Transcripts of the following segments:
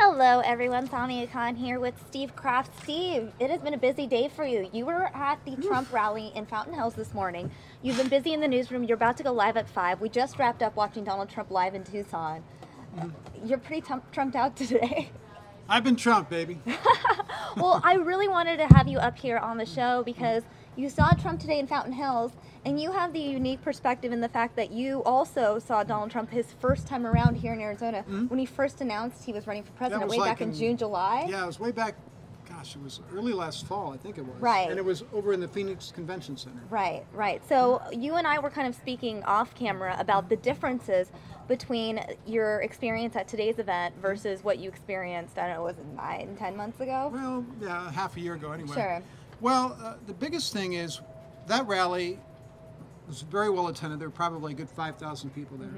Hello everyone, Samia Khan here with Steve Krafft. Steve, it has been a busy day for you. You were at the Trump rally in Fountain Hills this morning. You've been busy in the newsroom. You're about to go live at 5. We just wrapped up watching Donald Trump live in Tucson. You're pretty trumped out today. I've been Trump, baby. Well, I really wanted to have you up here on the show because you saw Trump today in Fountain Hills, and you have the unique perspective in the fact that you also saw Donald Trump his first time around here in Arizona when he first announced he was running for president way back in June, July. Yeah, it was way back, gosh, it was early last fall, I think it was. Right. And it was over in the Phoenix Convention Center. Right, right. So you and I were kind of speaking off camera about the differences between your experience at today's event versus what you experienced, I don't know, was it 9, 10 months ago? Well, yeah, half a year ago anyway. Sure. Well, the biggest thing is that rally was very well attended. There were probably a good 5,000 people there.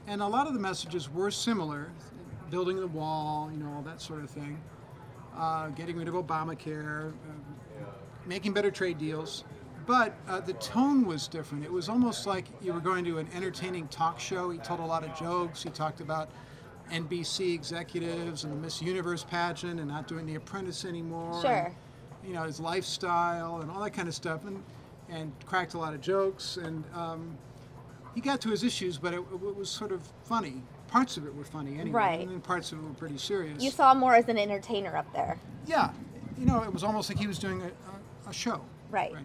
And a lot of the messages were similar, building the wall, you know, all that sort of thing, getting rid of Obamacare, making better trade deals. But the tone was different. It was almost like you were going to an entertaining talk show. He told a lot of jokes. He talked about NBC executives and the Miss Universe pageant and not doing The Apprentice anymore. Sure. And, you know, his lifestyle and all that kind of stuff, and cracked a lot of jokes. And he got to his issues, but it was sort of funny. Parts of it were funny anyway, Right. and then parts of it were pretty serious. You saw him more as an entertainer up there. Yeah. You know, it was almost like he was doing a show. Right.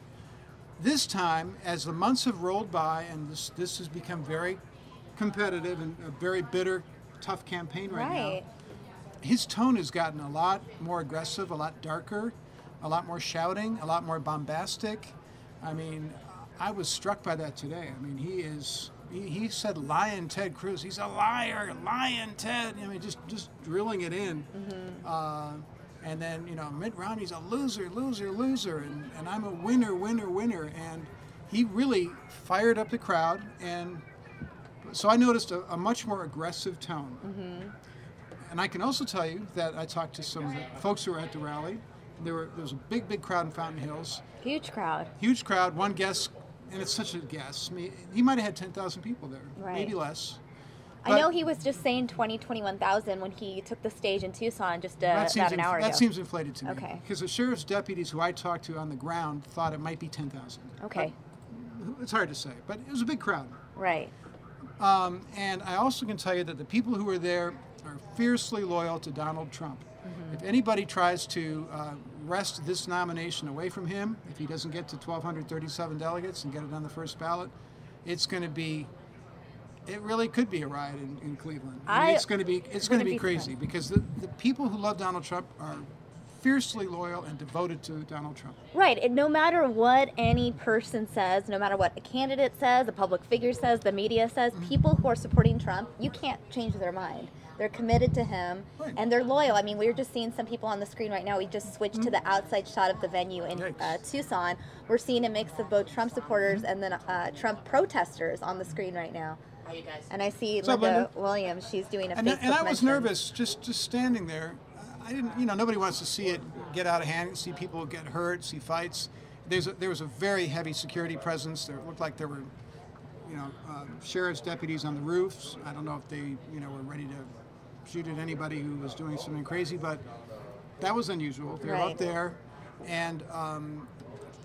This time, as the months have rolled by, and this has become very competitive and a very bitter, tough campaign right now, his tone has gotten a lot more aggressive, a lot darker, a lot more shouting, a lot more bombastic. I mean, I was struck by that today. I mean, he said Lion Ted Cruz. He's a liar, Lion Ted. I mean, just drilling it in. And then, you know, Mitt Romney's a loser, loser, loser, and I'm a winner, winner, winner. And he really fired up the crowd. And so I noticed a much more aggressive tone. And I can also tell you that I talked to some of the folks who were at the rally. There was a big, big crowd in Fountain Hills. Huge crowd. Huge crowd. One guess, and it's such a guess. I mean, he might have had 10,000 people there, maybe less. I know he was just saying 20, 21,000 when he took the stage in Tucson just about an hour ago. That seems inflated to me. Okay. Because the sheriff's deputies who I talked to on the ground thought it might be 10,000. Okay. But it's hard to say, but it was a big crowd. Right. And I also can tell you that the people who were there are fiercely loyal to Donald Trump. If anybody tries to wrest this nomination away from him, if he doesn't get to 1,237 delegates and get it on the first ballot, it's going to be, it really could be a riot in Cleveland. I mean, it's going to be crazy because the people who love Donald Trump are fiercely loyal and devoted to Donald Trump. Right. And no matter what any person says, no matter what a candidate says, a public figure says, the media says, people who are supporting Trump, you can't change their mind. They're committed to him, and they're loyal. I mean, we're just seeing some people on the screen right now. We just switched to the outside shot of the venue in Tucson. We're seeing a mix of both Trump supporters and then Trump protesters on the screen right now. How you guys? And I see Linda Williams. She's doing a Facebook And I was mention. nervous just standing there. I didn't, you know, nobody wants to see it get out of hand, see people get hurt, see fights. There was a very heavy security presence. There looked like there were, you know, sheriff's deputies on the roofs. I don't know if they, you know, were ready to shoot at anybody who was doing something crazy, but that was unusual. They were up there, and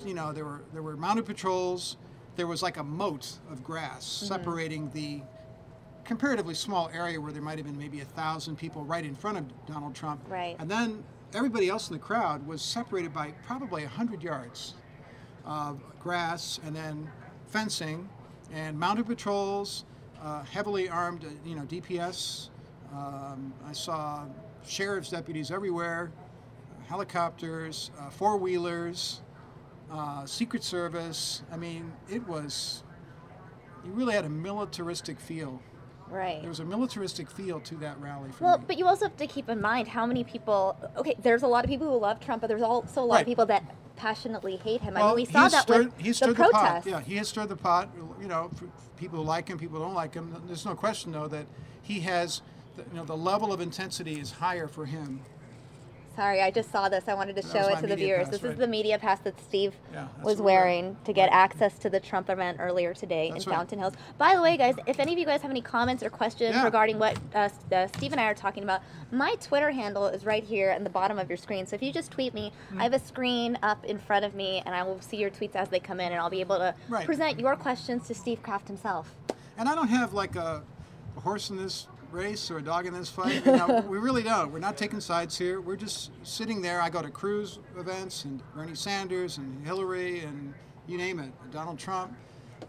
you know, there were mounted patrols. There was like a moat of grass separating the comparatively small area where there might have been maybe 1,000 people right in front of Donald Trump. Right. And then everybody else in the crowd was separated by probably 100 yards of grass, and then fencing and mounted patrols, heavily armed, you know, DPS. I saw sheriff's deputies everywhere, helicopters, four-wheelers, Secret Service. I mean, you really had a militaristic feel. Right. There was a militaristic feel to that rally for me. But you also have to keep in mind how many people, okay, there's a lot of people who love Trump, but there's also a lot of people that passionately hate him. I mean, we saw that with the protests. Yeah, he has stirred the pot, you know, for people who like him, people who don't like him. There's no question, though, that he has, you know, the level of intensity is higher for him Sorry, I just saw this. I wanted to That show was it my to the media viewers. pass, This is right. the media pass that Steve Yeah, that's was what we're wearing to get right. access to the Trump event earlier today That's in right. Fountain Hills. By the way, guys, if any of you guys have any comments or questions Yeah. regarding what Steve and I are talking about, my Twitter handle is right here at the bottom of your screen. So if you just tweet me, I have a screen up in front of me, and I will see your tweets as they come in, and I'll be able to Right. present your questions to Steve Krafft himself. And I don't have like a horse in this race or a dog in this fight. You know, we really don't. We're not taking sides here. We're just sitting there. I go to Cruz events and Bernie Sanders and Hillary and you name it, Donald Trump,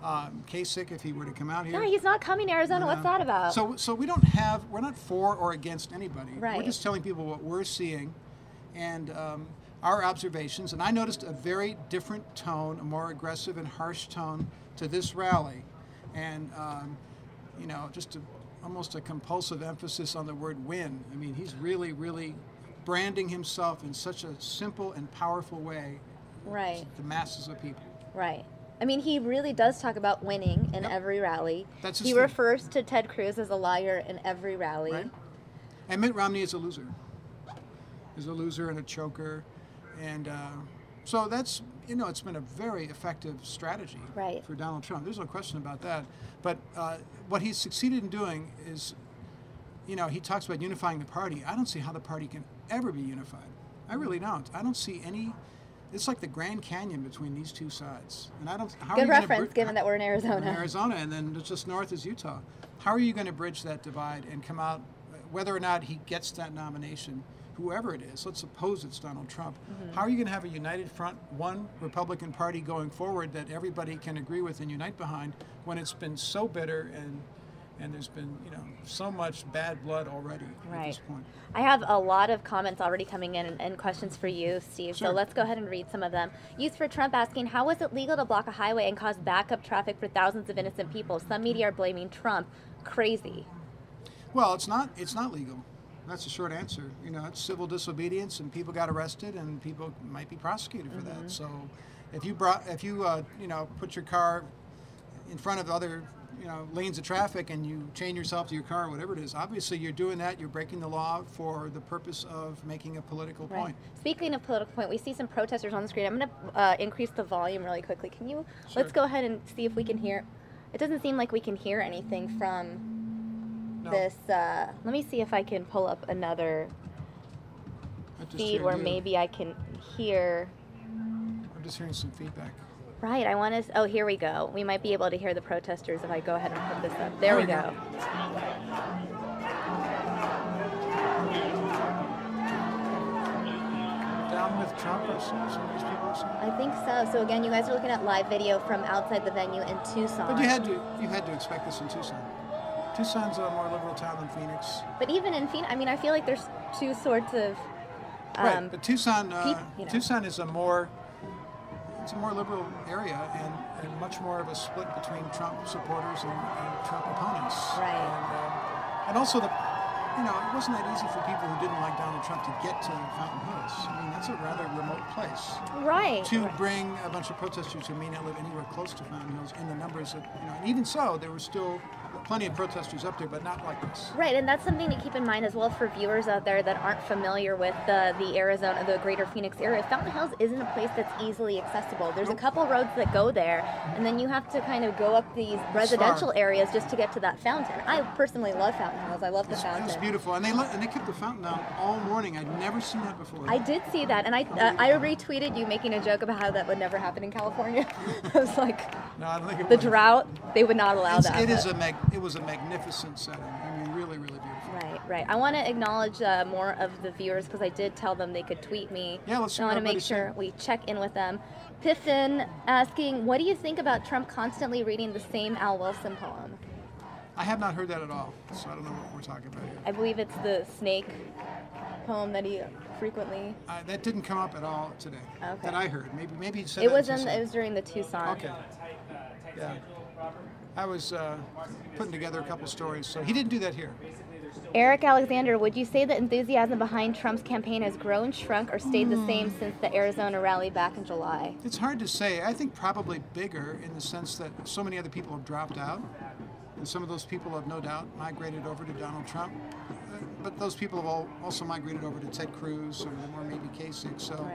Kasich if he were to come out here. Yeah, he's not coming to Arizona. What's that about? So we're not for or against anybody. Right. We're just telling people what we're seeing and our observations. And I noticed a very different tone, a more aggressive and harsh tone to this rally. And, you know, just almost a compulsive emphasis on the word win. I mean, he's really, really branding himself in such a simple and powerful way Right. to the masses of people. Right. I mean, he really does talk about winning in Yep. every rally. That's his He thing. refers to Ted Cruz as a liar in every rally. Right? And Mitt Romney is a loser. Is a loser and a choker. And so that's, you know, it's been a very effective strategy Right. for Donald Trump. There's no question about that. But what he's succeeded in doing is, you know, he talks about unifying the party. I don't see how the party can ever be unified. I really don't. I don't see any. It's like the Grand Canyon between these two sides. And I don't. How are Good you gonna reference, given that we're in Arizona. in Arizona, and then just north is Utah. How are you going to bridge that divide and come out, whether or not he gets that nomination, whoever it is, let's suppose it's Donald Trump, how are you going to have a united front, one Republican Party going forward that everybody can agree with and unite behind when it's been so bitter and there's been, you know, so much bad blood already at this point? I have a lot of comments already coming in and questions for you, Steve. Sure. So let's go ahead and read some of them. Youth for Trump asking, how was it legal to block a highway and cause backup traffic for thousands of innocent people? Some media are blaming Trump. Crazy. Well, it's not legal. That's the short answer. You know, it's civil disobedience, and people got arrested, and people might be prosecuted for that. So, if you you know, put your car in front of other, you know, lanes of traffic, and you chain yourself to your car, or whatever it is, obviously you're doing that. You're breaking the law for the purpose of making a political point. Speaking of political point, we see some protesters on the screen. I'm going to increase the volume really quickly. Can you? Sure. Let's go ahead and see if we can hear. It doesn't seem like we can hear anything from No, this. Let me see if I can pull up another I just feed hear where you. maybe I can hear. I'm just hearing some feedback. Right, I want to. Oh, here we go. We might be able to hear the protesters if I go ahead and put this up. There we go. Down with Trump, or some of these people. Or something? I think so. So again, you guys are looking at live video from outside the venue in Tucson. But you had to expect this in Tucson. Tucson's a more liberal town than Phoenix. But even in Phoenix, I mean, I feel like there's two sorts of. Right, but Tucson, you know. Tucson is a more liberal area and much more of a split between Trump supporters and Trump opponents. Right. And also you know, it wasn't that easy for people who didn't like Donald Trump to get to Fountain Hills. I mean, that's a rather remote place. Right. To bring a bunch of protesters who may not live anywhere close to Fountain Hills in the numbers that, you know, and even so, there were still plenty of protesters up there, but not like this. Right, and that's something to keep in mind as well for viewers out there that aren't familiar with the Arizona, the greater Phoenix area. Fountain Hills isn't a place that's easily accessible. There's a couple roads that go there, and then you have to kind of go up these residential areas just to get to that fountain. I personally love Fountain Hills. I love the fountain. It was beautiful, and they kept the fountain down all morning. I'd never seen that before. I did see that, and I retweeted you making a joke about how that would never happen in California. I was like, no, I don't think it the was. drought, they would not allow that. It was a magnificent setting. I mean, really, really beautiful. Right. I want to acknowledge more of the viewers because I did tell them they could tweet me. Yeah, let's see I what want to make everybody's sure saying. we check in with them. Piffin asking, what do you think about Trump constantly reading the same Al Wilson poem? I have not heard that at all, so I don't know what we're talking about here. I believe it's the snake poem that he frequently. That didn't come up at all today. Okay. That I heard. Maybe he said It that was in Tucson. it was during the Tucson. Okay. Yeah. I was putting together a couple stories, so he didn't do that here. Eric Alexander, would you say that enthusiasm behind Trump's campaign has grown, shrunk, or stayed the same since the Arizona rally back in July? It's hard to say. I think probably bigger in the sense that so many other people have dropped out. And some of those people have no doubt migrated over to Donald Trump. But those people have also migrated over to Ted Cruz, some of them are maybe Kasich. So,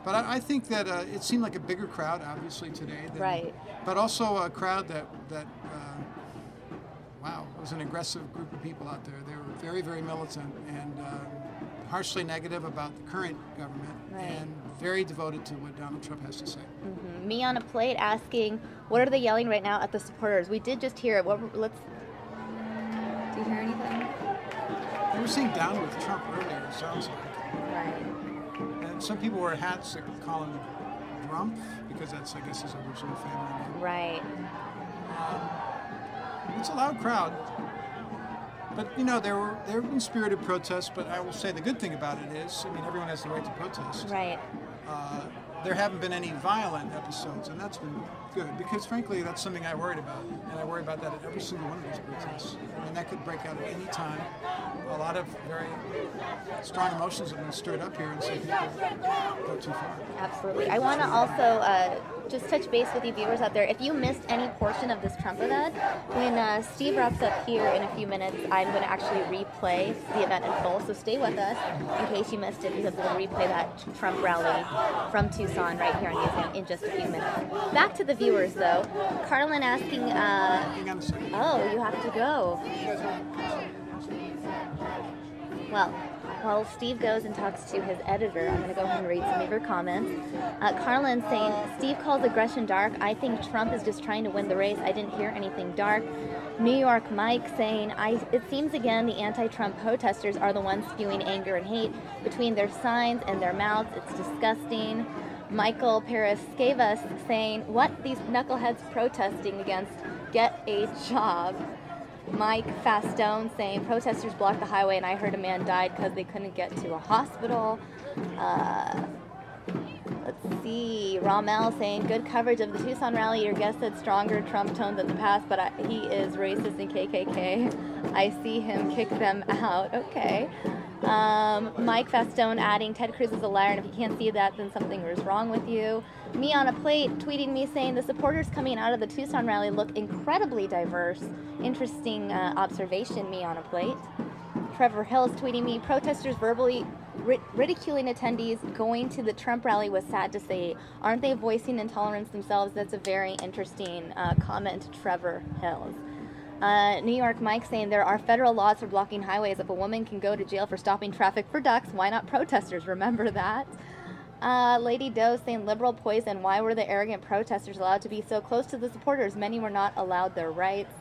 but I think that it seemed like a bigger crowd, obviously, today. But also a crowd that wow, it was an aggressive group of people out there. They were very, very militant and harshly negative about the current government and very devoted to what Donald Trump has to say. Me on a plate asking, what are they yelling right now at the supporters? We did just hear it. Let's. Do you hear anything? They were saying "down with Trump" earlier. It sounds like. And some people wear hats that call him Drumpf because that's, I guess, his original family name. It's a loud crowd. But, you know, there have been spirited protests, but I will say the good thing about it is, I mean, everyone has the right to protest. There haven't been any violent episodes, and that's been good, because frankly, that's something I worried about, and I worry about that at every single one of these protests. I mean, that could break out at any time. A lot of very strong emotions have been stirred up here, and some people go too far. Absolutely. I want to also just touch base with you viewers out there. If you missed any portion of this Trump event, when Steve wraps up here in a few minutes, I'm going to actually replay the event in full, so stay with us in case you missed it, because we'll replay that Trump rally from Tucson right here on Newsman in just a few minutes. Back to the viewers, though. Carlin asking, oh, you have to go. Well, while Steve goes and talks to his editor, I'm going to go ahead and read some of your comments. Carlin saying, Steve calls aggression dark. I think Trump is just trying to win the race. I didn't hear anything dark. New York Mike saying, it seems again the anti-Trump protesters are the ones spewing anger and hate between their signs and their mouths. It's disgusting. Michael Perescavas saying, what these knuckleheads protesting against? Get a job. Mike Fastone saying, protesters blocked the highway and I heard a man died because they couldn't get to a hospital. Let's see. Rommel saying, good coverage of the Tucson rally. Your guest said stronger Trump tone than the past, but he is racist and KKK. I see him kick them out. Okay. Mike Fastone adding, Ted Cruz is a liar, and if you can't see that, then something is wrong with you. Me on a plate tweeting me saying, the supporters coming out of the Tucson rally look incredibly diverse. Interesting observation, me on a plate. Trevor Hills tweeting me, protesters verbally ridiculing attendees going to the Trump rally was sad to say. Aren't they voicing intolerance themselves? That's a very interesting comment, Trevor Hills. New York Mike saying, there are federal laws for blocking highways. If a woman can go to jail for stopping traffic for ducks, why not protesters? Remember that. Lady Doe saying, liberal poison. Why were the arrogant protesters allowed to be so close to the supporters? Many were not allowed their rights.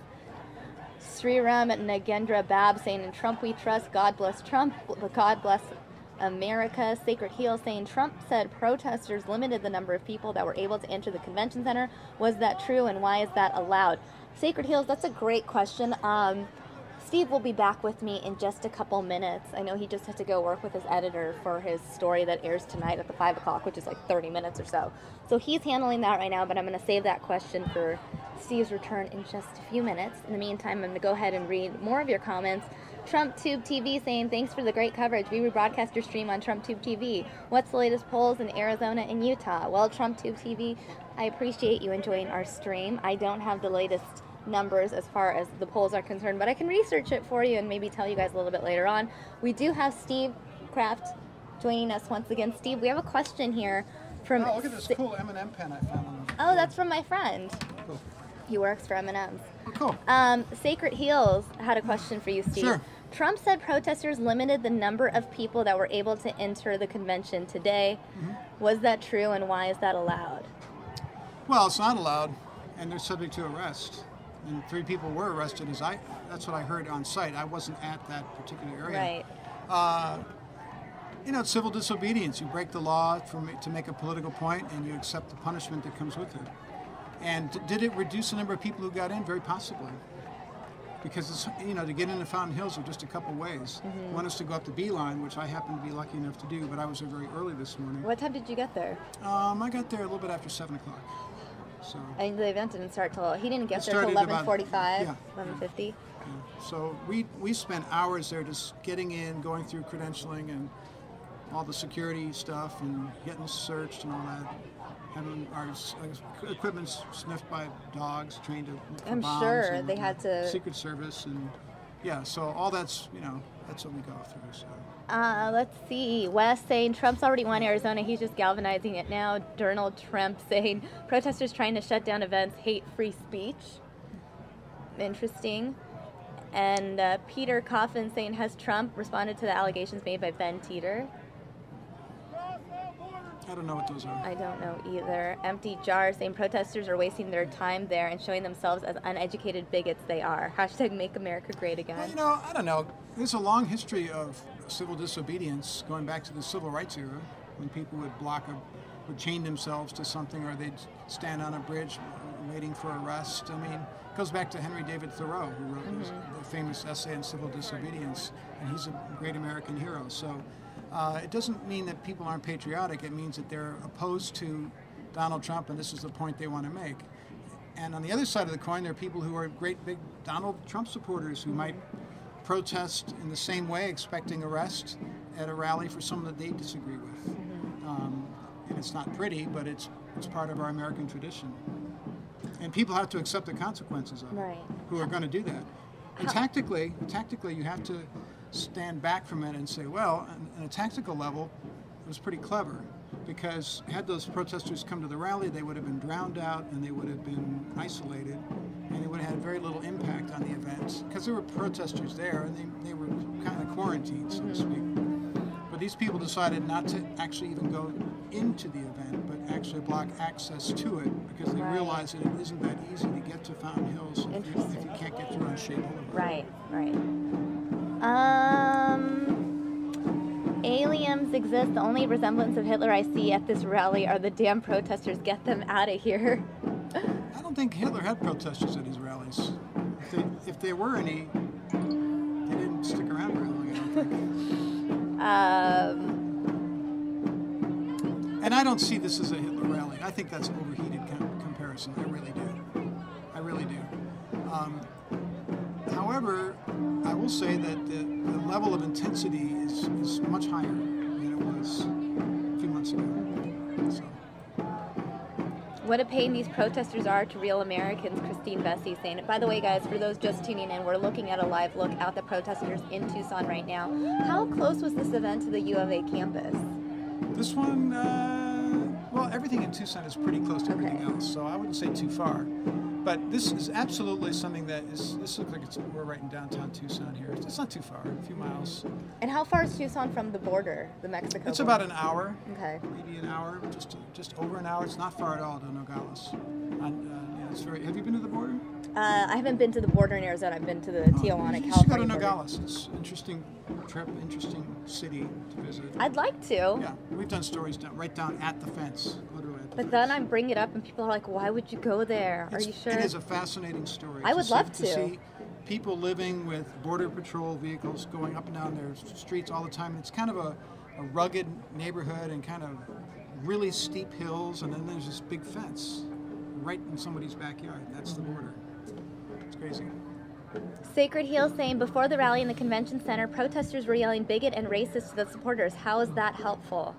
Sriram Nagendra Bab saying, in Trump we trust. God bless Trump. God bless America. Sacred Heel saying, Trump said protesters limited the number of people that were able to enter the convention center. Was that true, and why is that allowed? Sacred Heels, that's a great question. Steve will be back with me in just a couple minutes. I know he just had to go work with his editor for his story that airs tonight at the 5 o'clock, which is like 30 minutes or so. So he's handling that right now, but I'm going to save that question for Steve's return in just a few minutes. In the meantime, I'm going to go ahead and read more of your comments. TrumpTube TV saying, thanks for the great coverage. We rebroadcast your stream on TrumpTube TV. What's the latest polls in Arizona and Utah? Well, TrumpTube TV, I appreciate you enjoying our stream. I don't have the latest numbers as far as the polls are concerned, but I can research it for you and maybe tell you guys a little bit later on. We do have Steve Krafft joining us once again. Steve, we have a question here from... Oh, look at this cool M&M pen I found. Oh, that's from my friend. Cool. He works for M&M's. Oh, cool. Sacred Heels had a question for you, Steve. Sure. Trump said protesters limited the number of people that were able to enter the convention today. Was that true, and why is that allowed? Well, it's not allowed, and they're subject to arrest. And 3 people were arrested. That's what I heard on site. I wasn't at that particular area. Right. You know, it's civil disobedience. You break the law to make a political point, and you accept the punishment that comes with it. And did it reduce the number of people who got in? Very possibly. Because it's, you know, to get into Fountain Hills are just a couple ways. One is to go up the Beeline, which I happen to be lucky enough to do, but I was there very early this morning. What time did you get there? I got there a little bit after 7 o'clock. So. And the event didn't start till, he didn't get there till 11:45, 11:50. Yeah. So we spent hours there just getting in, going through credentialing, and all the security stuff and getting searched and all that. Having our equipment sniffed by dogs trained to look for I'm bombs, sure and, they had to. Secret Service, and yeah, so all that's, that's what we go through. So. Let's see. Wes saying Trump's already won Arizona. He's just galvanizing it now. Donald Trump saying protesters trying to shut down events hate free speech. Interesting. And Peter Coffin saying, has Trump responded to the allegations made by Ben Teeter? I don't know what those are. I don't know either. Empty Jar saying protesters are wasting their time there and showing themselves as uneducated bigots they are. Hashtag Make America Great Again. Well, I don't know. There's a long history of civil disobedience going back to the civil rights era, when people would chain themselves to something, or they'd stand on a bridge waiting for arrest. I mean, it goes back to Henry David Thoreau, who wrote the famous essay on civil disobedience, and he's a great American hero. So it doesn't mean that people aren't patriotic. It means that they're opposed to Donald Trump, and this is the point they want to make. And on the other side of the coin, there are people who are great big Donald Trump supporters who might protest in the same way, expecting arrest at a rally for someone that they disagree with. And it's not pretty, but it's part of our American tradition. And people have to accept the consequences of it, who are going to do that. And tactically, you have to stand back from it and say, well, on a tactical level, it was pretty clever, because had those protesters come to the rally, they would have been drowned out and they would have been isolated, and it would have had very little impact on the event, because there were protesters there and they were kind of quarantined, so to speak. But these people decided not to actually even go into the event, but actually block access to it, because they realized that it isn't that easy to get to Fountain Hills if you can't get through on Shea Boulevard. Right. Aliens exist. The only resemblance of Hitler I see at this rally are the damn protesters. Get them out of here. I don't think Hitler had protesters at his rallies. If there were any, they didn't stick around very long, I don't think. And I don't see this as a Hitler rally. I think that's an overheated comparison. I really do. However, I will say that the level of intensity is much higher than it was a few months ago. So. What a pain these protesters are to real Americans, Christine Vesey saying it. By the way, guys, for those just tuning in, we're looking at a live look at the protesters in Tucson right now. How close was this event to the U of A campus? This one, well, everything in Tucson is pretty close to everything else, so I wouldn't say too far. But this is absolutely something this looks like we're right in downtown Tucson here. It's not too far, a few miles. And how far is Tucson from the border, the Mexico border? It's about an hour. Okay. Maybe an hour, just over an hour. It's not far at all to Nogales. It's have you been to the border? I haven't been to the border in Arizona. I've been to the Tijuana, California. You should go to Nogales. It's an interesting trip, interesting city to visit. I'd like to. Yeah, we've done stories right down at the fence, literally at the fence. Then I bring it up and people are like, why would you go there? Are you sure? It is a fascinating story. I would love to. See people living with Border Patrol vehicles going up and down their streets all the time. It's kind of a rugged neighborhood and kind of really steep hills, and then there's this big fence right in somebody's backyard. That's the border. It's crazy. Sacred Heel saying, before the rally in the convention center, protesters were yelling bigot and racist to the supporters. How is that helpful?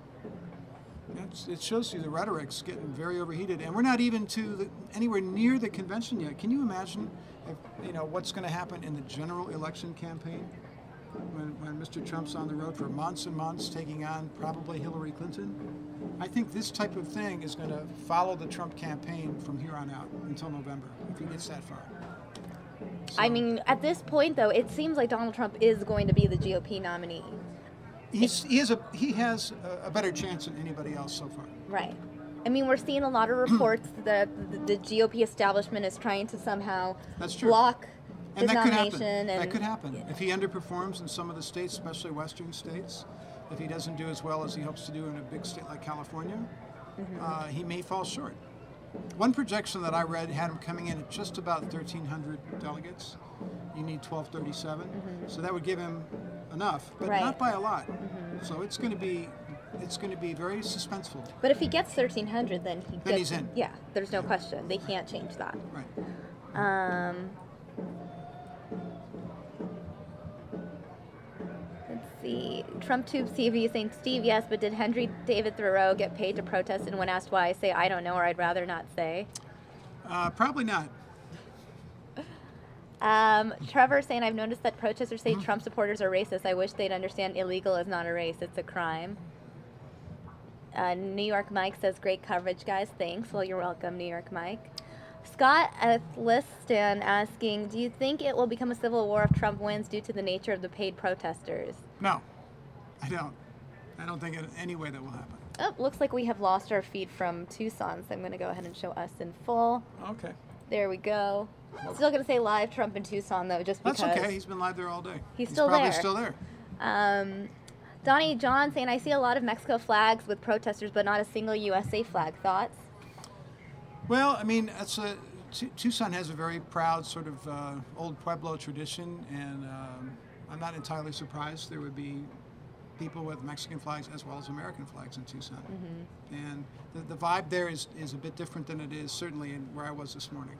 It shows you the rhetoric's getting very overheated, and we're not even anywhere near the convention yet. Can you imagine what's going to happen in the general election campaign when Mr. Trump's on the road for months and months taking on probably Hillary Clinton? I think this type of thing is going to follow the Trump campaign from here on out until November, if he gets that far. So, I mean, at this point, though, it seems like Donald Trump is going to be the GOP nominee. He has a better chance than anybody else so far. Right. I mean, we're seeing a lot of reports that the GOP establishment is trying to somehow block his nomination. That could happen. If he underperforms in some of the states, especially western states, if he doesn't do as well as he hopes to do in a big state like California, he may fall short. One projection that I read had him coming in at just about 1,300 delegates. You need 1,237, so that would give him enough, but not by a lot. So it's going to be very suspenseful. But if he gets 1,300, then he's in. Yeah, there's no question. They can't change that. Right. Let's see. Trump Tube CV saying, Steve, yes, but did Henry David Thoreau get paid to protest? And when asked why, I say, I don't know, or I'd rather not say. Probably not. Trevor saying, I've noticed that protesters say Trump supporters are racist. I wish they'd understand illegal is not a race, it's a crime. New York Mike says, great coverage, guys. Thanks. Well, you're welcome, New York Mike. Scott Athliston asking, do you think it will become a civil war if Trump wins due to the nature of the paid protesters? No, I don't. I don't think in any way that will happen. Oh, looks like we have lost our feed from Tucson, so I'm going to go ahead and show us in full. Okay. There we go. Still going to say live Trump in Tucson, though, just because. That's okay. He's been live there all day. He's probably still there. Donnie John saying, I see a lot of Mexico flags with protesters, but not a single USA flag. Thoughts? Well, I mean, Tucson has a very proud sort of old Pueblo tradition, and I'm not entirely surprised there would be people with Mexican flags as well as American flags in Tucson. And the vibe there is a bit different than it is certainly in where I was this morning.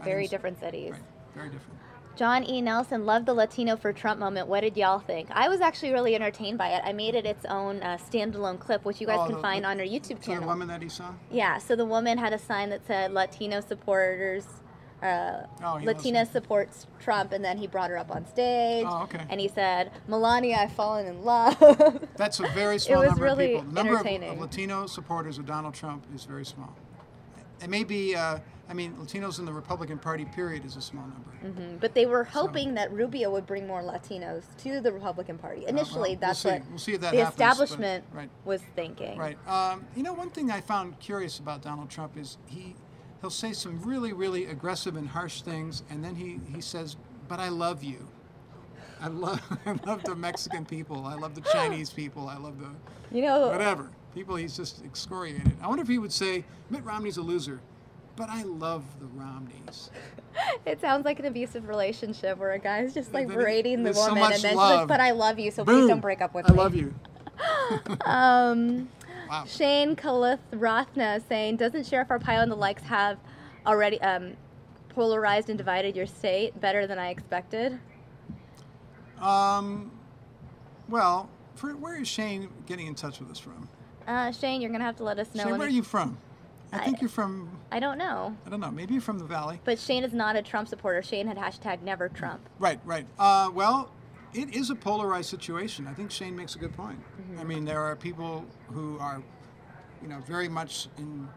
Very different cities. Right, very different. John E. Nelson, loved the Latino for Trump moment. What did y'all think? I was actually really entertained by it. I made it its own standalone clip, which you guys can find on our YouTube channel. The woman that he saw? Yeah, so the woman had a sign that said Latino supporters, Latina supports Trump, and then he brought her up on stage. Oh, okay. And he said, Melania, I've fallen in love. That's a very small number of people. The number entertaining. of Latino supporters of Donald Trump is very small. It may be, I mean, Latinos in the Republican Party, period, is a small number. But they were hoping that Rubio would bring more Latinos to the Republican Party. Initially, that's what we'll see if that the happens, establishment but, right. was thinking. Right. You know, one thing I found curious about Donald Trump is he'll say some really, really aggressive and harsh things, and then he says, but I love you. I love the Mexican people. I love the Chinese people. I love the whatever. People he's just excoriated. I wonder if he would say, Mitt Romney's a loser, but I love the Romneys. It sounds like an abusive relationship where a guy's just like berating the woman so much and then love. she's like, but I love you, so Boom. please don't break up with me. I love you. Wow. Shane Kalith Rothna saying, doesn't Sheriff Arpaio and the likes have already polarized and divided your state better than I expected? Well, where is Shane getting in touch with us from? Shane, you're going to have to let us know. Shane, where are you from? I think you're from... I don't know. I don't know. Maybe you're from the Valley. But Shane is not a Trump supporter. Shane had hashtag never Trump. Right. Well, it is a polarized situation. I think Shane makes a good point. I mean, there are people who are, very much in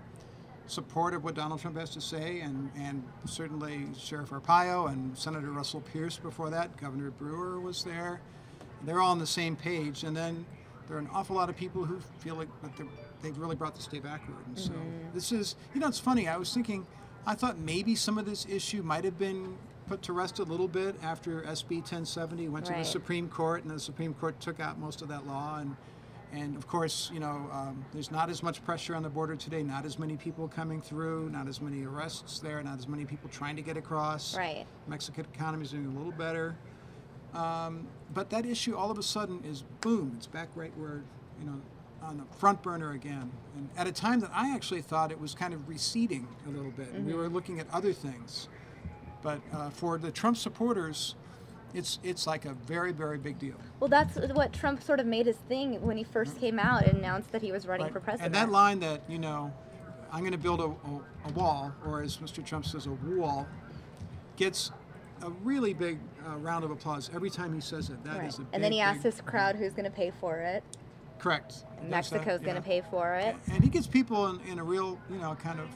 support of what Donald Trump has to say, and certainly Sheriff Arpaio and Senator Russell Pierce before that. Governor Brewer was there. They're all on the same page. And then there are an awful lot of people who feel like that they've really brought the state backward. And so this is, it's funny. I was thinking, I thought maybe some of this issue might have been put to rest a little bit after SB 1070 went to the Supreme Court, and the Supreme Court took out most of that law. And of course, there's not as much pressure on the border today, not as many people coming through, not as many arrests there, not as many people trying to get across. Right. Mexican economy is doing a little better. But that issue all of a sudden is, boom, it's back right where, on the front burner again. And at a time that I actually thought it was kind of receding a little bit. And we were looking at other things. But for the Trump supporters, it's like a very, very big deal. Well, that's what Trump sort of made his thing when he first came out and announced that he was running for president. And that line that, I'm going to build a wall, or as Mr. Trump says, a wall, gets a really big round of applause every time he says it. That is a big, and then he asks his crowd who's going to pay for it. Correct. Mexico's going to pay for it. And he gets people in a real, kind of,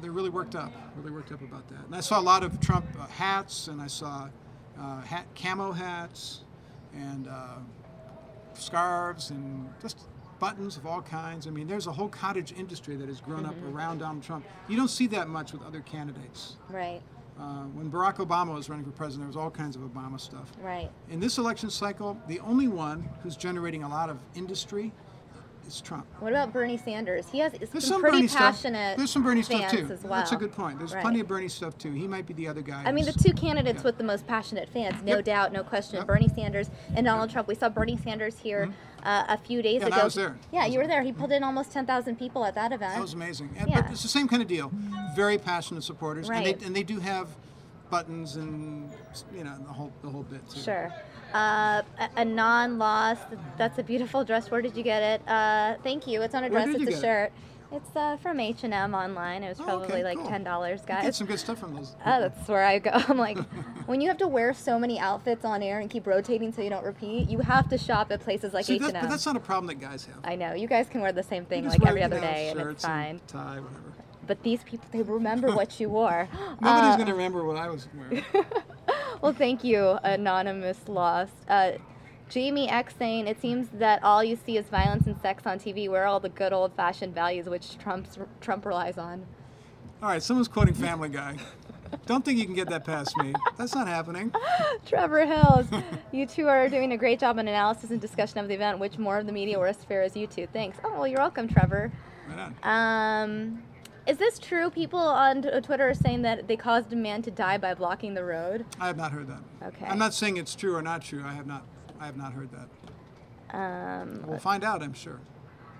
they're really worked up about that. And I saw a lot of Trump hats, and I saw camo hats, and scarves, and just buttons of all kinds. I mean, there's a whole cottage industry that has grown up around Donald Trump. You don't see that much with other candidates. Right. When Barack Obama was running for president, there was all kinds of Obama stuff. Right. In this election cycle, the only one who's generating a lot of industry is Trump. What about Bernie Sanders? He has some pretty Bernie passionate stuff. There's some Bernie fans stuff too. As well. That's a good point. There's plenty of Bernie stuff too. He might be the other guy. I mean, the two candidates with the most passionate fans, no doubt, no question. Bernie Sanders and Donald Trump. We saw Bernie Sanders here a few days ago. And I was there. Yeah, you were there. He pulled in almost 10,000 people at that event. That was amazing. But it's the same kind of deal. Very passionate supporters, and they do have buttons and the whole bit too. Sure. A non-loss. That's a beautiful dress. Where did you get it? Thank you. It's not a dress. It's a shirt. It's from H&M online. It was probably like $10, guys. You get some good stuff from those. Oh, that's where I go. I'm like, when you have to wear so many outfits on air and keep rotating so you don't repeat, you have to shop at places like H&M. But that's not a problem that guys have. I know. You guys can wear the same thing like every other day, and it's fine. And tie, whatever. But these people, they remember what you wore. Nobody's going to remember what I was wearing. Well, thank you, Anonymous Lost. Jamie X saying, it seems that all you see is violence and sex on TV. Where are all the good old-fashioned values which Trump relies on? All right, someone's quoting Family Guy. Don't think you can get that past me. That's not happening. Trevor Hills, you two are doing a great job on analysis and discussion of the event. Which more of the media were as fair as you two? Thanks. Oh, well, you're welcome, Trevor. Right on. Is this true? People on Twitter are saying that they caused a man to die by blocking the road. I have not heard that. Okay. I'm not saying it's true or not true. I have not heard that. We'll find out, I'm sure.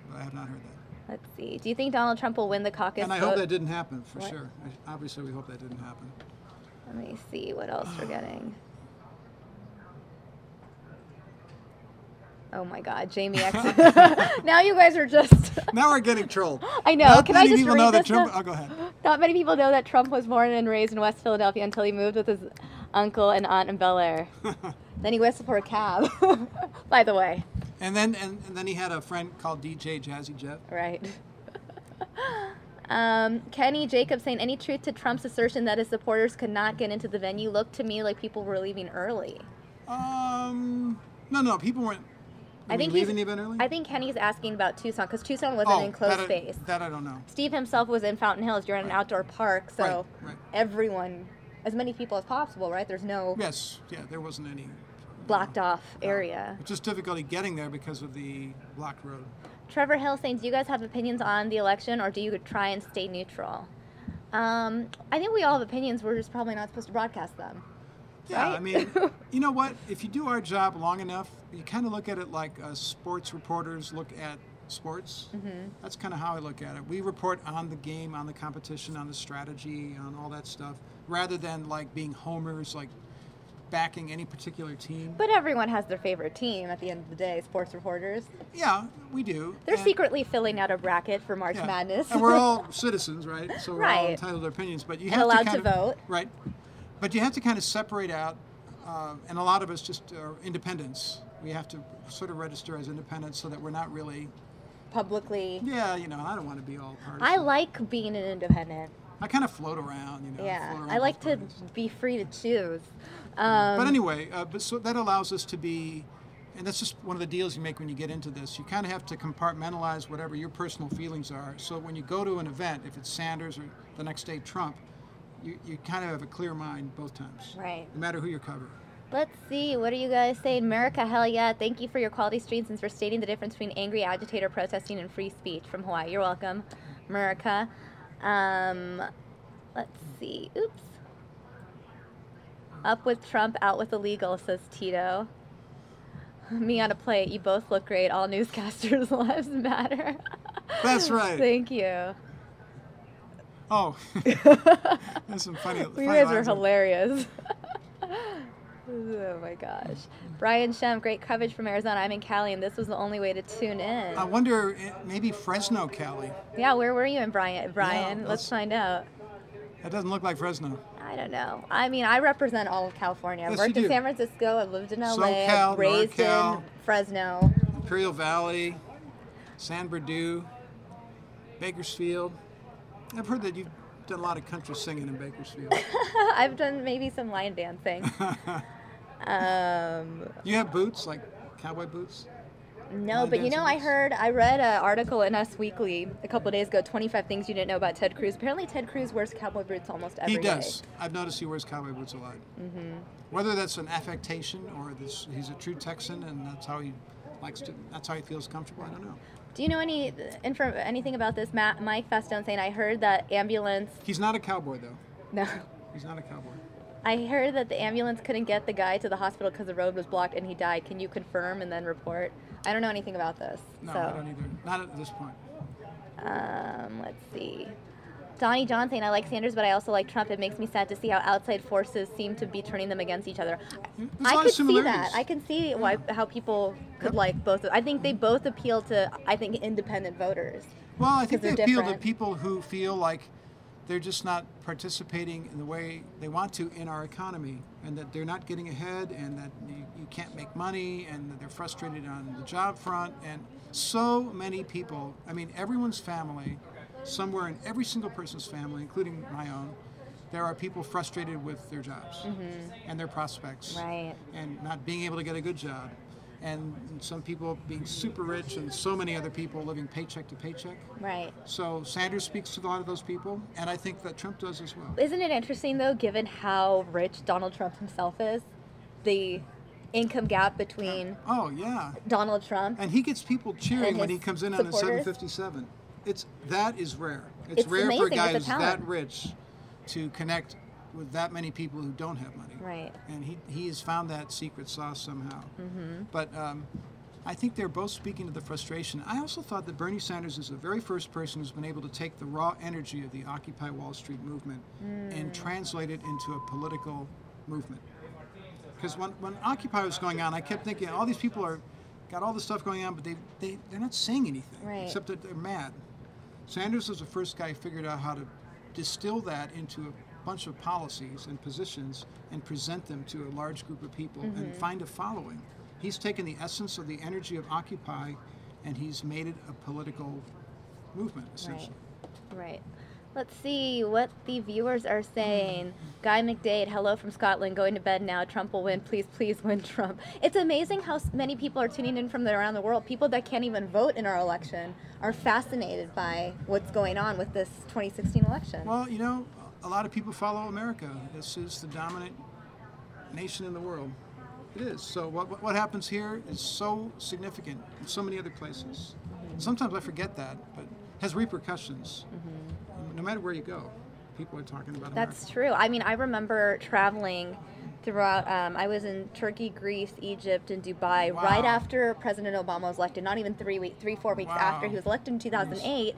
But I have not heard that. Let's see. Do you think Donald Trump will win the caucus And I vote? hope that didn't happen, for sure. Obviously, we hope that didn't happen. Let me see what else we're getting. Oh my God, Jamie X. Now you guys are just. Now we're getting trolled. I know. Not Can I just people read know this? that Trump. Oh, go ahead. Not many people know that Trump was born and raised in West Philadelphia until he moved with his uncle and aunt in Bel Air. Then he whistled for a cab. By the way. And then he had a friend called DJ Jazzy Jeff. Right. Kenny Jacobs saying, any truth to Trump's assertion that his supporters could not get into the venue? Looked to me like people were leaving early. No, people weren't. I think leaving the event early? I think Kenny's asking about Tucson because Tucson was an enclosed space. That I don't know. Steve himself was in Fountain Hills. You're in an outdoor park, so everyone, as many people as possible, right? There's no there wasn't any blocked off area. It's just difficulty getting there because of the blocked road. Trevor Hill saying, do you guys have opinions on the election, or do you try and stay neutral? I think we all have opinions. We're just probably not supposed to broadcast them. Yeah, right? I mean, you know what? If you do our job long enough, you kind of look at it like sports reporters look at sports. Mm-hmm. That's kind of how I look at it. We report on the game, on the competition, on the strategy, on all that stuff, rather than like being homers, like backing any particular team. But everyone has their favorite team at the end of the day, sports reporters. Yeah, we do. They're secretly filling out a bracket for March Madness. And we're all citizens, right? So we're all entitled to opinions. But you have allowed to vote. Right. But you have to kind of separate out, and a lot of us just are independents. We have to sort of register as independents so that we're not really publicly. Yeah, I don't want to be all partisan. I like being an independent. I kind of float around, Yeah, I like to be free to choose. But anyway, so that allows us to be, and that's just one of the deals you make when you get into this. You kind of have to compartmentalize whatever your personal feelings are. So when you go to an event, if it's Sanders or the next day Trump, you kind of have a clear mind both times. Right. No matter who you're covering. Let's see. What are you guys saying? America, hell yeah. Thank you for your quality streams and for stating the difference between angry agitator protesting and free speech from Hawaii. You're welcome, America. Let's see. Oops. Up with Trump, out with illegal, says Tito. Me on a plate. You both look great. All newscasters' lives matter. That's right. Thank you. Oh, that's some funny. You guys are hilarious. Oh my gosh. Brian Shem, great coverage from Arizona. I'm in Cali, and this was the only way to tune in. I wonder, maybe Fresno, Cali. Yeah, where were you in Brian? Yeah, let's find out. That doesn't look like Fresno. I don't know. I mean, I represent all of California. Yes, I worked you in do. San Francisco. I lived in LA. SoCal, Raised NorCal, in Fresno. Imperial Valley, San Bernardino, Bakersfield. I've heard that you've done a lot of country singing in Bakersfield. I've done maybe some line dancing. You have boots, like cowboy boots? No, but I read an article in Us Weekly a couple of days ago, 25 things you didn't know about Ted Cruz. Apparently Ted Cruz wears cowboy boots almost every day. He does. I've noticed he wears cowboy boots a lot. Mm-hmm. Whether that's an affectation or he's a true Texan and that's how he feels comfortable, I don't know. Do you know anything about this? Mike Festone saying, I heard that ambulance... He's not a cowboy, though. No. He's not a cowboy. I heard that the ambulance couldn't get the guy to the hospital because the road was blocked and he died. Can you confirm and then report? I don't know anything about this. No, I don't either. Not at this point. Let's see. Donnie John saying, I like Sanders, but I also like Trump. It makes me sad to see how outside forces seem to be turning them against each other. I could see that. I can see why how people could like both. I think they both appeal to, I think, independent voters. Well, I think they appeal to people who feel like they're just not participating in the way they want to in our economy, and that they're not getting ahead, and that you can't make money, and that they're frustrated on the job front. And so many people, I mean, everyone's family, somewhere in every single person's family, including my own, there are people frustrated with their jobs and their prospects, and not being able to get a good job. And some people being super rich, and so many other people living paycheck to paycheck. Right. So Sanders speaks to a lot of those people, and I think that Trump does as well. Isn't it interesting, though, given how rich Donald Trump himself is, the income gap between Donald Trump and he gets people cheering when he comes in on a 757. That is rare. It's rare for a guy who's that rich to connect with that many people who don't have money. Right. And he has found that secret sauce somehow. But I think they're both speaking to the frustration. I also thought that Bernie Sanders is the very first person who's been able to take the raw energy of the Occupy Wall Street movement and translate it into a political movement. Because when Occupy was going on, I kept thinking, all these people got all this stuff going on, but they're not saying anything, except that they're mad. Sanders was the first guy who figured out how to distill that into a bunch of policies and positions and present them to a large group of people and find a following. He's taken the essence of the energy of Occupy and he's made it a political movement, essentially. Right. Let's see what the viewers are saying. Guy McDade, hello from Scotland, going to bed now. Trump will win. Please, please win Trump. It's amazing how many people are tuning in from around the world. People that can't even vote in our election are fascinated by what's going on with this 2016 election. Well, you know, a lot of people follow America. This is the dominant nation in the world. It is. So what happens here is so significant in so many other places. Sometimes I forget that, but it has repercussions. No matter where you go, people are talking about America. That's true. I mean, I remember traveling throughout, I was in Turkey, Greece, Egypt, and Dubai right after President Obama was elected, not even 4 weeks after he was elected in 2008.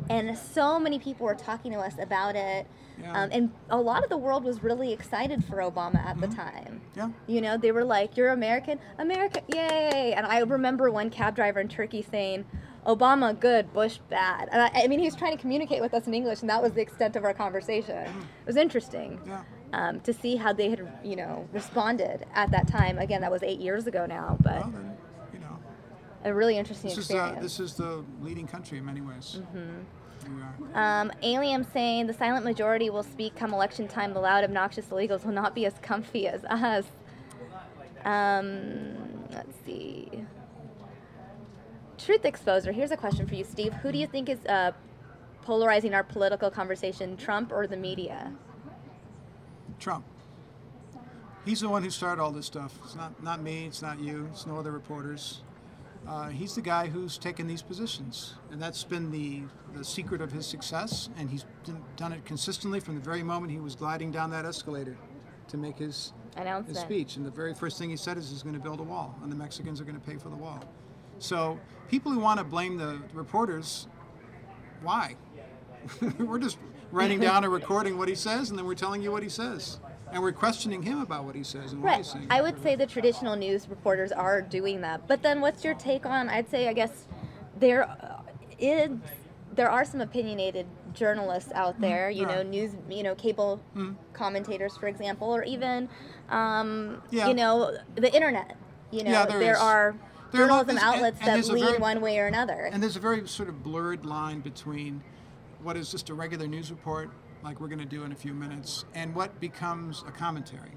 And so many people were talking to us about it. And a lot of the world was really excited for Obama at the time. You know, they were like, you're American? America, yay! And I remember one cab driver in Turkey saying, Obama good, Bush bad. And I mean, he was trying to communicate with us in English, and that was the extent of our conversation. It was interesting to see how they had, you know, responded at that time. Again, that was 8 years ago now, but well, then, you know, a really interesting experience. This is the leading country in many ways. Alien saying the silent majority will speak come election time. The loud, obnoxious illegals will not be as comfy as us. Let's see. Truth Exposer, here's a question for you, Steve. Who do you think is polarizing our political conversation, Trump or the media? Trump. He's the one who started all this stuff. It's not me, it's not you, it's no other reporters. He's the guy who's taken these positions, and that's been the secret of his success, and he's done it consistently from the very moment he was gliding down that escalator to make his speech. And the very first thing he said is he's going to build a wall, and the Mexicans are going to pay for the wall. So people who want to blame the reporters, why? We're just writing down or recording what he says, and then we're telling you what he says. And we're questioning him about what he says and why he's saying it. I would say the traditional news reporters are doing that. But then what's your take on, I'd say, I guess, there are some opinionated journalists out there, you know, news, you know, cable commentators, for example, or even, you know, the internet. You know, there are journalism outlets that lean one way or another. And there's a very sort of blurred line between what is just a regular news report, like we're going to do in a few minutes, and what becomes a commentary.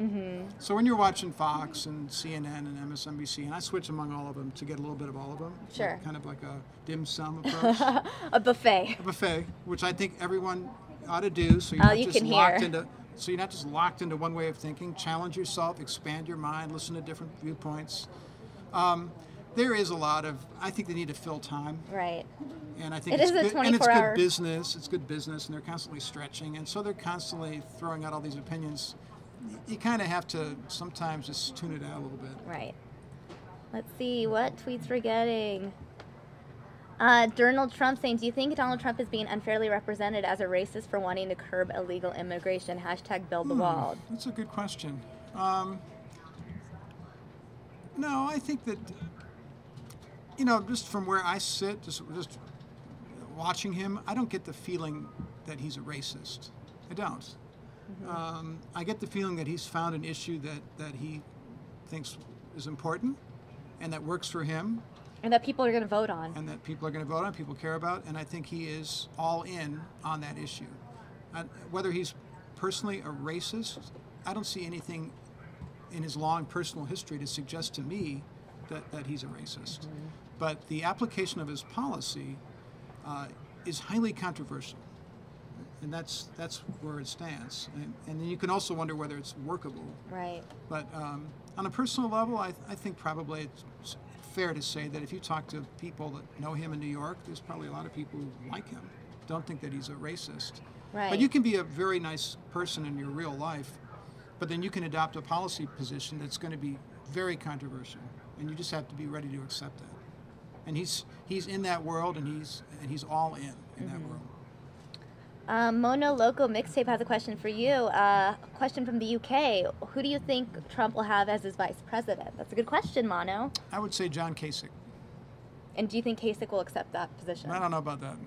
So when you're watching Fox and CNN and MSNBC, and I switch among all of them to get a little bit of all of them, like, kind of like a dim sum approach. A buffet. A buffet, which I think everyone ought to do, so you're not just locked into. So you're not just locked into one way of thinking. Challenge yourself, expand your mind, listen to different viewpoints. There is a lot of, I think they need to fill time. Right. And I think it's good, and it's good business. It's good business, and they're constantly stretching, and so they're constantly throwing out all these opinions. You kind of have to sometimes just tune it out a little bit. Right. Let's see what tweets we're getting. Donald Trump saying, do you think Donald Trump is being unfairly represented as a racist for wanting to curb illegal immigration? Hashtag build the wall. That's a good question. No, I think that, just from where I sit, just watching him, I don't get the feeling that he's a racist. I don't. I get the feeling that he's found an issue that he thinks is important and that works for him. And that people are going to vote on. And that people are going to vote on, people care about, and I think he is all in on that issue. Whether he's personally a racist, I don't see anything in his long personal history to suggest to me that he's a racist. But the application of his policy is highly controversial. And that's where it stands. And then you can also wonder whether it's workable. Right. But on a personal level, I think probably it's fair to say that if you talk to people that know him in New York, there's probably a lot of people who like him, don't think that he's a racist. Right. But you can be a very nice person in your real life, but then you can adopt a policy position that's going to be very controversial, and you just have to be ready to accept that. And he's in that world, and he's all in that world. Mono Loco Mixtape has a question for you. A question from the UK. Who do you think Trump will have as his vice president? That's a good question, Mono. I would say John Kasich. And do you think Kasich will accept that position? I don't know about that.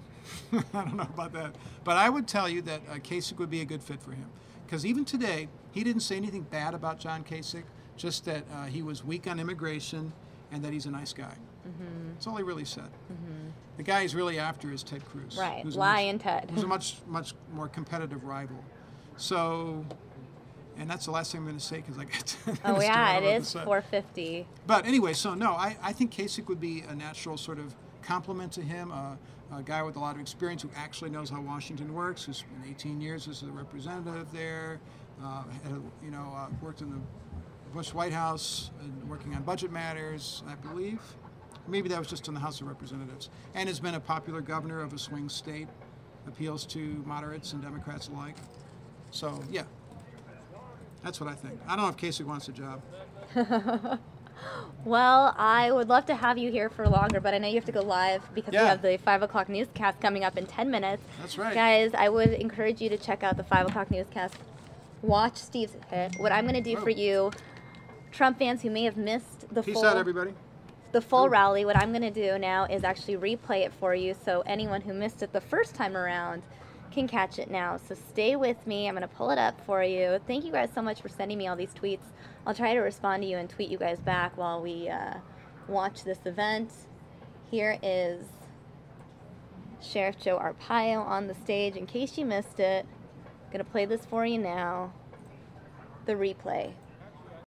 I don't know about that. But I would tell you that Kasich would be a good fit for him. Because even today, he didn't say anything bad about John Kasich, just that he was weak on immigration and that he's a nice guy. That's all he really said. The guy he's really after is Ted Cruz. Right, Lion Ted. Who's a much more competitive rival. So, and that's the last thing I'm going to say because I got 10 minutes. Oh yeah, it is 4:50. But anyway, so no, I think Kasich would be a natural sort of complement to him, a guy with a lot of experience who actually knows how Washington works, who's spent 18 years as a representative there, worked in the Bush White House and working on budget matters, I believe. Maybe that was just in the House of Representatives, and has been a popular governor of a swing state, appeals to moderates and Democrats alike. So, yeah, that's what I think. I don't know if Kasich wants a job. Well, I would love to have you here for longer, but I know you have to go live because we have the 5 o'clock newscast coming up in 10 minutes. That's right. Guys, I would encourage you to check out the 5 o'clock newscast. Watch Steve's hit. What I'm going to do for you, Trump fans who may have missed the Peace out, everybody. The full rally, what I'm going to do now is actually replay it for you so anyone who missed it the first time around can catch it now. So stay with me. I'm going to pull it up for you. Thank you guys so much for sending me all these tweets. I'll try to respond to you and tweet you guys back while we watch this event. Here is Sheriff Joe Arpaio on the stage. In case you missed it, I'm going to play this for you now. The replay.